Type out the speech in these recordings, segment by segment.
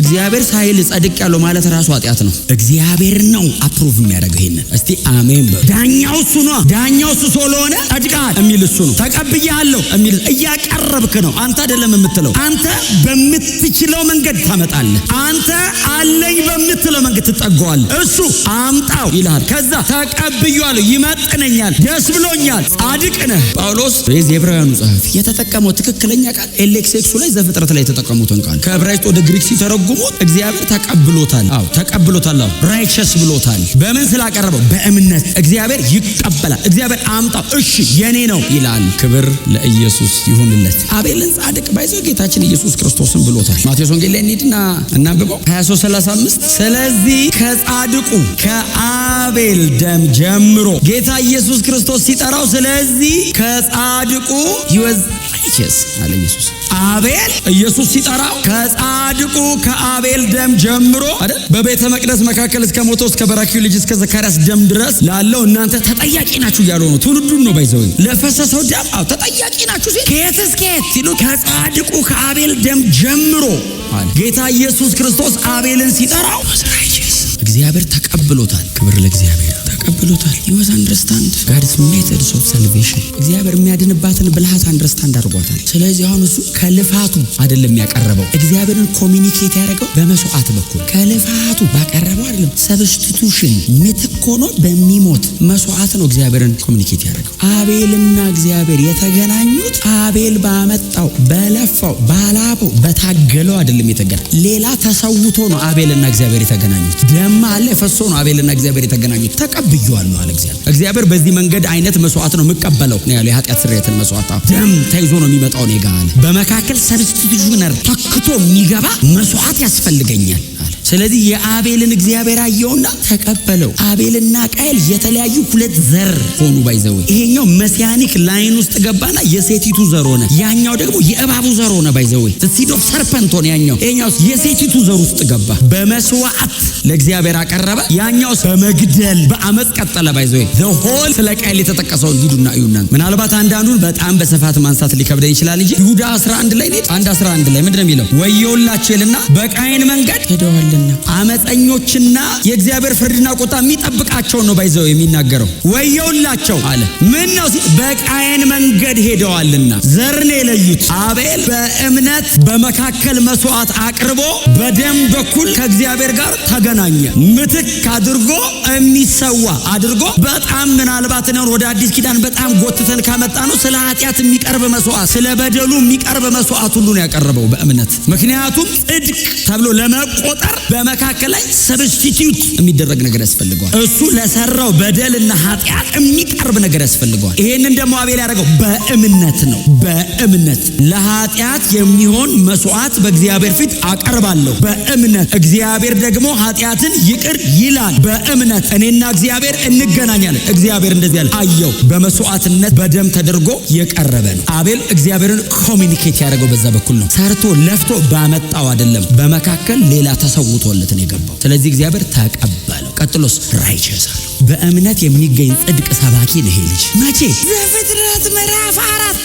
እግዚአብሔር ሳይል ጸድቅ ያለው ማለት ራሱ ኃጢአት ነው። እግዚአብሔር ነው አፕሩቭ የሚያደርገው ይሄንን። እስቲ አሜን በሉ። ዳኛው እሱ ነው። ዳኛው እሱ ስለሆነ ጸድቃል የሚል እሱ ነው። ተቀብያለሁ የሚል እያቀረብክ ነው። አንተ አይደለም የምትለው። አንተ በምትችለው መንገድ ታመጣለህ። አንተ አለኝ በምትለው መንገድ ትጠጋዋለህ። እሱ አምጣው ይልሃል። ከዛ ተቀብያለሁ፣ ይመጥነኛል፣ ደስ ብሎኛል፣ ጻድቅ ነህ። ጳውሎስ የዚህ የዕብራውያኑ ጸሐፊ የተጠቀመው ትክክለኛ ቃል ኤሌክሴክሱ ላይ ዘፍጥረት ላይ የተጠቀሙትን ቃል ከዕብራይስጥ ወደ ግሪክ ሲተረጉሙት እግዚአብሔር ተቀብሎታል። አዎ ተቀብሎታል። አዎ ራይቸስ ብሎታል። በምን ስላቀረበው? በእምነት እግዚአብሔር ይቀበላል። እግዚአብሔር አምጣው፣ እሺ የኔ ነው ይላል። ክብር ለኢየሱስ ይሁንለት። አቤልን ጻድቅ ባይዘው ጌታችን ኢየሱስ ክርስቶስን ብሎታል። ማቴዎስ ወንጌል ላይ እንሂድና እናንብበው 23:35 ስለዚህ ከጻድቁ ከአቤል ደም ጀምሮ ጌታ ኢየሱስ ክርስቶስ ሲጠራው ስለዚህ ከጻድቁ ይወዝ righteous አለ ኢየሱስ። አቤል ኢየሱስ ሲጠራው ከጻድቁ ከአቤል ደም ጀምሮ አይደል በቤተ መቅደስ መካከል እስከ ሞተው እስከ በራኪው ልጅ እስከ ዘካርያስ ደም ድረስ ላለው እናንተ ተጠያቂ ናችሁ እያሉ ነው። ትውልዱን ነው ባይዘው ለፈሰሰው ደም ተጠያቂ ናችሁ ሲል ከየት እስከ የት ሲሉ ከጻድቁ ከአቤል ደም ጀምሮ አለ ጌታ ኢየሱስ ክርስቶስ አቤልን ሲጠራው እግዚአብሔር ተቀብሎታል። ክብር ለእግዚአብሔር። ተቀብሎታል። he was understand God's methods of salvation እግዚአብሔር የሚያድንባትን ብልሃት አንደርስታንድ አድርጓታል። ስለዚህ አሁን እሱ ከልፋቱ አይደለም ያቀረበው፣ እግዚአብሔርን ኮሚኒኬት ያደረገው በመስዋዕት በኩል ከልፋቱ ባቀረበው አይደለም። ሰብስቲቱሽን ምትክ ሆኖ በሚሞት መስዋዕት ነው እግዚአብሔርን ኮሚኒኬት ያደረገው። አቤልና እግዚአብሔር የተገናኙት አቤል ባመጣው በለፋው ባላበው በታገለው አይደለም የተገናኙት። ሌላ ተሰውቶ ነው አቤልና እግዚአብሔር የተገናኙት። ደም አለ ፈሶ ነው አቤልና እግዚአብሔር የተገናኙት። ተቀብየዋለሁ አለ እግዚአብሔር። እግዚአብሔር በዚህ መንገድ አይነት መስዋዕት ነው የምቀበለው ነው ያለው። የኃጢአት ስርየትን መስዋዕት ደም ተይዞ ነው የሚመጣው ነው ጋር አለ። በመካከል ሰብስቲቱሽነር ተክቶ የሚገባ መስዋዕት ያስፈልገኛል አለ። ስለዚህ የአቤልን እግዚአብሔር አየውና ተቀበለው። አቤልና ቃየል የተለያዩ ሁለት ዘር ሆኑ ባይዘው። ይሄኛው መሲያኒክ ላይን ውስጥ ገባና የሴቲቱ ዘር ሆነ፣ ያኛው ደግሞ የእባቡ ዘር ሆነ ባይዘው። ሲድ ኦፍ ሰርፐንት ሆነ ያኛው። ይሄኛው የሴቲቱ ዘር ውስጥ ገባ። በመስዋዕት ለእግዚአብሔር አቀረበ፣ ያኛው በመግደል በአመጽ ቀጠለ ባይዘው። the whole ስለ ቃየል የተጠቀሰው ሂዱና እዩና ምናልባት አንዳንዱን በጣም በስፋት ማንሳት ሊከብደኝ ይችላል እንጂ ይሁዳ 11 ላይ ነው 1:11 ላይ ምንድነው የሚለው? ወዮላቸው ይልና በቃየን መንገድ ሄደዋልና አመፀኞችና የእግዚአብሔር ፍርድና ቁጣ የሚጠብቃቸው ነው ባይዘው የሚናገረው። ወዮላቸው አለ። ምን ነው? በቃየን መንገድ ሄደዋልና ዘርን የለዩት። አቤል በእምነት በመካከል መስዋዕት አቅርቦ በደም በኩል ከእግዚአብሔር ጋር ተገናኘ። ምትክ አድርጎ የሚሰዋ አድርጎ በጣም ምናልባት ነው ወደ አዲስ ኪዳን በጣም ጎትተን ካመጣ ነው ስለ ኃጢአት የሚቀርብ መስዋዕት፣ ስለ በደሉ የሚቀርብ መስዋዕት ሁሉ ነው ያቀረበው በእምነት። ምክንያቱም ጽድቅ ተብሎ ለመቆጠር በመካከል ላይ ሰብስቲቲዩት የሚደረግ ነገር ያስፈልገዋል። እሱ ለሰራው በደልና ኃጢአት የሚቀርብ ነገር ያስፈልገዋል። ይሄንን ደግሞ አቤል ያደረገው በእምነት ነው። በእምነት ለኃጢአት የሚሆን መስዋዕት በእግዚአብሔር ፊት አቀርባለሁ በእምነት። እግዚአብሔር ደግሞ ኃጢአትን ይቅር ይላል በእምነት። እኔና እግዚአብሔር እንገናኛለን። እግዚአብሔር እንደዚህ ያለ አየው። በመስዋዕትነት በደም ተደርጎ የቀረበ ነው። አቤል እግዚአብሔርን ኮሚኒኬት ያደረገው በዛ በኩል ነው። ሰርቶ ለፍቶ ባመጣው አይደለም። በመካከል ሌላ ተሰውቶለት ነው የገባው። ስለዚህ እግዚአብሔር ተቀበለው። ቀጥሎስ ራይቸስ አለው። በእምነት የሚገኝ ጽድቅ ሰባኪ ነው ይሄ ልጅ። መቼ? ዘፍጥረት ምዕራፍ 4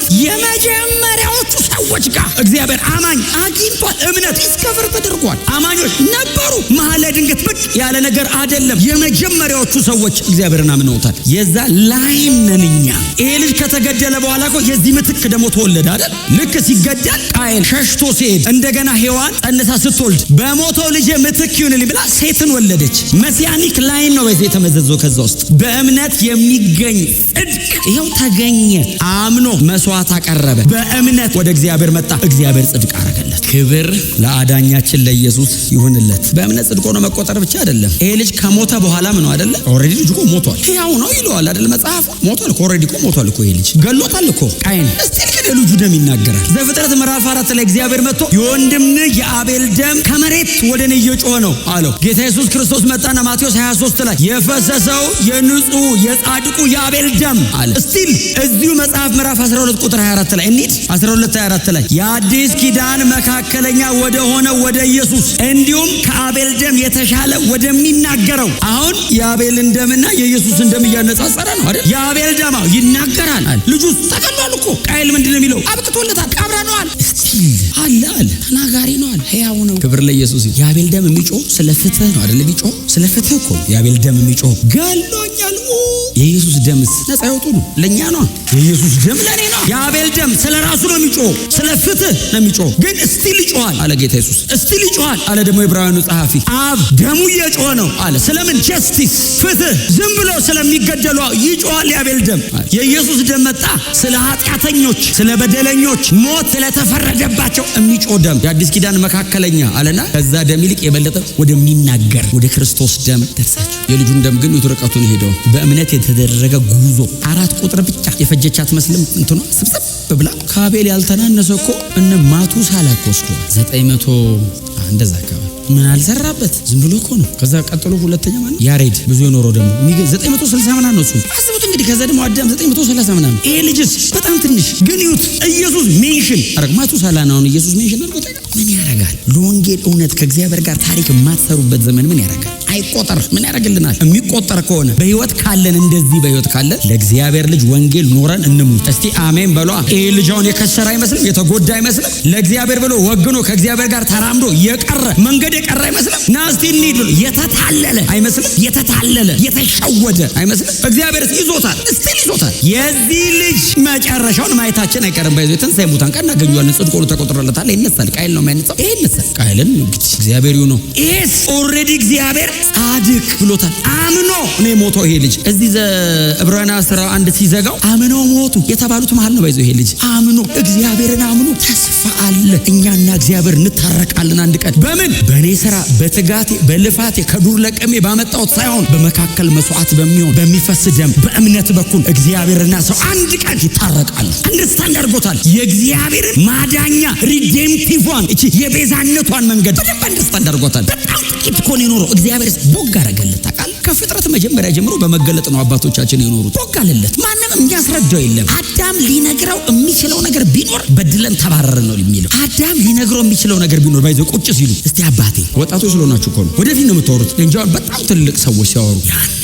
የመጀመሪያዎቹ ሰዎች ጋር እግዚአብሔር አማኝ አግኝቷል። እምነት ዲስከቨር ተደርጓል። አማኞች ነበሩ። መሀል ላይ ድንገት ብቅ ያለ ነገር አይደለም። የመጀመሪያዎቹ ሰዎች እግዚአብሔርን አምነውታል። የዛ ላይን ነን እኛ። ይሄ ልጅ ከተገደለ በኋላ እኮ የዚህ ምትክ ደግሞ ተወለደ አይደል? ልክ ሲገደል ቃየል ሸሽቶ ሲሄድ እንደገና ሔዋን ጸንሳ ስትወልድ በሞተው ልጅ ምትክ ይሁንልኝ ብላ ሴትን ወለደች። መሲያኒክ ላይን ነው በዚህ የተመዘዘው። ከዛ ውስጥ በእምነት የሚገኝ ጽድቅ ይኸው ተገኘ። አምኖ መስዋዕት አቀረበ። በእምነት ወደ እግዚአብሔር መጣ። እግዚአብሔር ጽድቅ አረገለት። ክብር ለአዳኛችን ለኢየሱስ ይሁንለት። በእምነት ጽድቅ ሆኖ መቆጠር ብቻ አይደለም። ይሄ ልጅ ከሞተ በኋላ ምን ነው አይደለ? ኦሬዲ ልጅ እኮ ሞቷል። ሕያው ነው ይለዋል አይደል መጽሐፉ? ሞቷል እኮ ኦሬዲ እኮ ሞቷል እኮ። ይሄ ልጅ ገሎታል እኮ ቃየን። እስቲ ልጁ ደም ይናገራል። ዘፍጥረት ምዕራፍ 4 ላይ እግዚአብሔር መጥቶ የወንድም የአቤል ደም ከመሬት ወደ እኔ እየጮኸ ነው አለው። ጌታ ኢየሱስ ክርስቶስ መጣና ማቴዎስ 23 ላይ የፈሰሰው የንጹህ የጻድቁ የአቤል ደም አለ። እስቲል እዚሁ መጽሐፍ ምዕራፍ 12 ቁጥር 24 ላይ እንሂድ። 12:24 ላይ የአዲስ ኪዳን መካከለኛ ወደ ሆነ ወደ ኢየሱስ እንዲሁም ከአቤል ደም የተሻለ ወደሚናገረው። አሁን የአቤልን ደምና የኢየሱስን ደም እያነጻጸረ ነው አይደል? የአቤል ደም ይናገራል። ልጁ ተቀሏል እኮ ቃየል ምንድነው የሚለው? አብቅቶለታል። ተምረነዋል። ስቲል አለ ተናጋሪ ነው አለ፣ ሕያው ነው። ክብር ለኢየሱስ። የአቤል ደም የሚጮህ ስለ ፍትህ ነው አይደል? የሚጮህ ስለ ፍትህ እኮ የአቤል ደም የሚጮህ ገሎኛል። የኢየሱስ ደምስ ነፃ ያወጡ ነው፣ ለኛ ነው። የኢየሱስ ደም ለኔ ነው። የአቤል ደም ስለ ራሱ ነው የሚጮህ፣ ስለ ፍትህ ነው የሚጮህ። ግን ስቲል ይጮሃል አለ ጌታ ኢየሱስ። ስቲል ይጮሃል አለ ደግሞ የዕብራውያኑ ጸሐፊ። አብ ደሙ እየጮህ ነው አለ። ስለምን? ጀስቲስ፣ ፍትህ። ዝም ብሎ ስለሚገደሉ ይጮሃል የአቤል ደም። የኢየሱስ ደም መጣ ስለ ኃጢአተኞች፣ ስለ በደለኞች፣ ሞት ስለተፈረደባቸው የሚጮህ ደም። የአዲስ ኪዳን መካከለኛ አለና ከዛ ደም ይልቅ የበለጠ ወደሚናገር ወደ ክርስቶስ ደም ደርሳቸው። የልጁን ደም ግን ርቀቱን ሄደው በእምነት የተደረገ ጉዞ 4 ቁጥር ብቻ የፈጀች አትመስልም። እንትኗ ስብስብ ብላ ከአቤል ያልተናነሰ እኮ እነ ማቱሳላ ኮስቶ 900 እንደዛ አካባቢ ምን አልሰራበት ዝም ብሎ እኮ ነው። ከዛ ቀጥሎ ሁለተኛ ማለት ያሬድ ብዙ የኖረው ደግሞ 960 ምናምን ነው እሱ። አስቡት እንግዲህ ከዛ ደግሞ አዳም 930 ምናምን። ይሄ ልጅስ በጣም ትንሽ ግን ይሁት ኢየሱስ ሜንሽን አረግ ማቱሳላ ነው ኢየሱስ ሜንሽን አድርጎት ምን ያረጋል? ለወንጌል እውነት ከእግዚአብሔር ጋር ታሪክ የማትሰሩበት ዘመን ምን ያረጋል? አይቆጠር። ምን ያደርግልናል? የሚቆጠር ከሆነ በህይወት ካለን እንደዚህ በህይወት ካለን ለእግዚአብሔር ልጅ ወንጌል ኖረን እንሙት። እስቲ አሜን በሏ። ይሄ ልጅ አሁን የከሰረ አይመስልም? የተጎዳ አይመስልም? ለእግዚአብሔር ብሎ ወግኖ ከእግዚአብሔር ጋር ተራምዶ የቀረ መንገድ የቀረ አይመስልም? ና እስቲ እንሂድ ብሎ የተታለለ አይመስልም? የተታለለ የተሸወደ አይመስልም? እግዚአብሔር ይዞታል፣ እስቲል ይዞታል። የዚህ ልጅ መጨረሻውን ማየታችን አይቀርም። ባይዘው ትንሣኤ ሙታን ቀን እናገኘዋለን። ጽድቁ ሁሉ ተቆጥሮለታል። ይነሳል። ቃየል ነው የሚያነሳው። ይሄ ይነሳል። ቃየልን እንግዲህ እግዚአብሔር ይሁን ነው። ይሄስ ኦልሬዲ እግዚአብሔር ጻድቅ ብሎታል። አምኖ ነው የሞተው ይሄ ልጅ። እዚህ ዕብራውያን 11 ሲዘጋው አምነው ሞቱ የተባሉት መሃል ነው። ባይዘው ይሄ ልጅ አምኖ እግዚአብሔርን አምኖ ተስፋ አለ እኛና እግዚአብሔር እንታረቃለን አንድ ቀን። በምን? በእኔ ስራ በትጋቴ በልፋቴ ከዱር ለቀሜ ባመጣሁት ሳይሆን በመካከል መስዋዕት በሚሆን በሚፈስ ደም በእምነት በኩል እግዚአብሔርና ሰው አንድ ቀን ይታረቃሉ። አንደርስታንድ አድርጎታል። የእግዚአብሔርን ማዳኛ ሪዴምቲቭዋን እቺ የቤዛነቷን መንገድ በደንብ አንደርስታንድ አድርጎታል። በጣም ጥቂት እኮ ነው የኖረው። እግዚአብሔር ቦግ አረገለት። ታውቃለህ? ከፍጥረት መጀመሪያ ጀምሮ በመገለጥ ነው አባቶቻችን የኖሩት። ቦግ አለለት። ማንም የሚያስረዳው የለም። አዳም ሊነግረው የሚችለው ነገር ቢኖር በድለን ተባረርን ነው የሚለው። አዳም ሊነግረው የሚችለው ነገር ቢኖር ባይዘው ቁጭ ሲሉ እስቲ አባቴ ወጣቶች ስለሆናችሁ እኮ ነው ወደፊት ነው የምታወሩት እንጂ በጣም ትልቅ ሰዎች ሲያወሩ ያኔ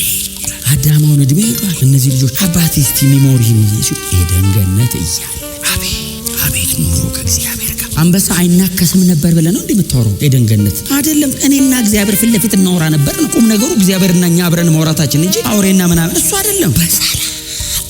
አዳም አሁን እድሜ ሄዷል። እነዚህ ልጆች አባቴ እስቲ ሚሞሪ ሲሉ ኤደን ገነት እያለ አቤት ኑሮ ከእግዚአብሔር ጋር አንበሳ አይናከስም ነበር ብለህ ነው እንደምታወራው? ኤደን ገነት አይደለም። እኔና እግዚአብሔር ፊት ለፊት እናወራ ነበር ነው ቁም ነገሩ። እግዚአብሔርና እኛ አብረን ማውራታችን እንጂ አውሬና ምናምን እሱ አይደለም። በሰላም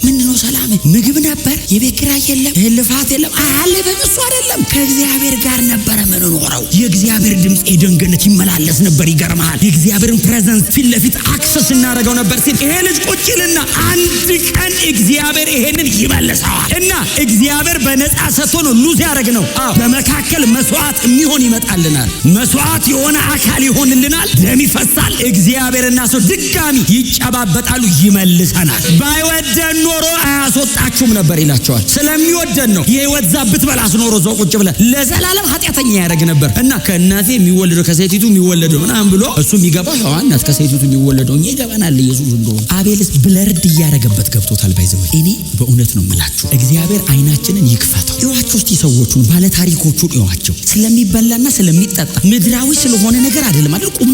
ምንድነው ሰላም? ምግብ ነበር፣ የቤት ኪራይ የለም፣ ልፋት የለም፣ አያለበም። እሱ አይደለም። ከእግዚአብሔር ጋር ነበረ ምንኖረው። የእግዚአብሔር ድምፅ ኤደን ገነት ይመላለስ ነበር። ይገርምሃል። የእግዚአብሔርን ፕሬዘንስ ፊት ለፊት አክሰስ እናደርገው ነበር ሲል ይሄ ልጅ ቁጭ ይልና አንድ ቀን እግዚአብሔር ይሄንን ይመልሰዋል እና እግዚአብሔር በነፃ ሰጥቶ ነው ሉዝ ያደረግ ነው። በመካከል መስዋዕት የሚሆን ይመጣልናል። መስዋዕት የሆነ አካል ይሆንልናል። ደም ይፈሳል። እግዚአብሔርና ሰው ድጋሚ ይጨባበጣሉ። ይመልሰናል። ባይወደን ኖሮ አያስወጣችሁም ነበር ይላቸዋል። ስለሚወደን ነው። የህይወት ዛብት በላስ ኖሮ ዘው ቁጭ ብለን ለዘላለም ኃጢአተኛ ያደርግ ነበር እና ከእናቴ የሚወለደው ከሴቲቱ የሚወለደው ምናምን ብሎ እሱ የሚገባው ሔዋን ናት። ከሴቲቱ የሚወለደው እኛ ይገባናል ኢየሱስ እንደሆነ። አቤልስ ብለርድ እያደረገበት ገብቶታል። ባይዘው እኔ በእውነት ነው የምላችሁ እግዚአብሔር አይናችንን ይክፈተው። እዩዋቸው እስቲ ሰዎቹን ባለታሪኮቹን እዩዋቸው። ስለሚበላና ስለሚጠጣ ምድራዊ ስለሆነ ነገር አይደለም አይደል? ቁም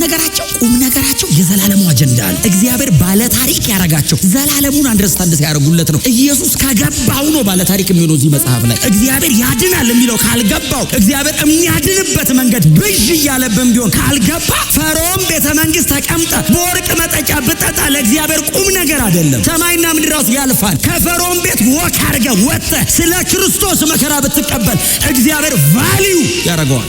ነገራቸው የዘላለሙ አጀንዳ አለ። እግዚአብሔር ባለታሪክ ያረጋቸው ዘላለሙን አንደርስታንድ ሲያደርጉለት ነው። ኢየሱስ ከገባው ነው ባለታሪክ የሚሆነው። እዚህ መጽሐፍ ላይ እግዚአብሔር ያድናል የሚለው ካልገባው እግዚአብሔር የሚያድንበት መንገድ ብዥ እያለብን ቢሆን ካልገባ ፈርዖን ቤተ መንግስት ተቀምጠ በወርቅ መጠጫ ብጠጣ ለእግዚአብሔር ቁም ነገር አይደለም። ሰማይና ምድር ራሱ ያልፋል። ከፈርዖን ቤት ወክ አድርገህ ወጥተህ ስለ ክርስቶስ መከራ ብትቀበል እግዚአብሔር ቫልዩ ያደርገዋል።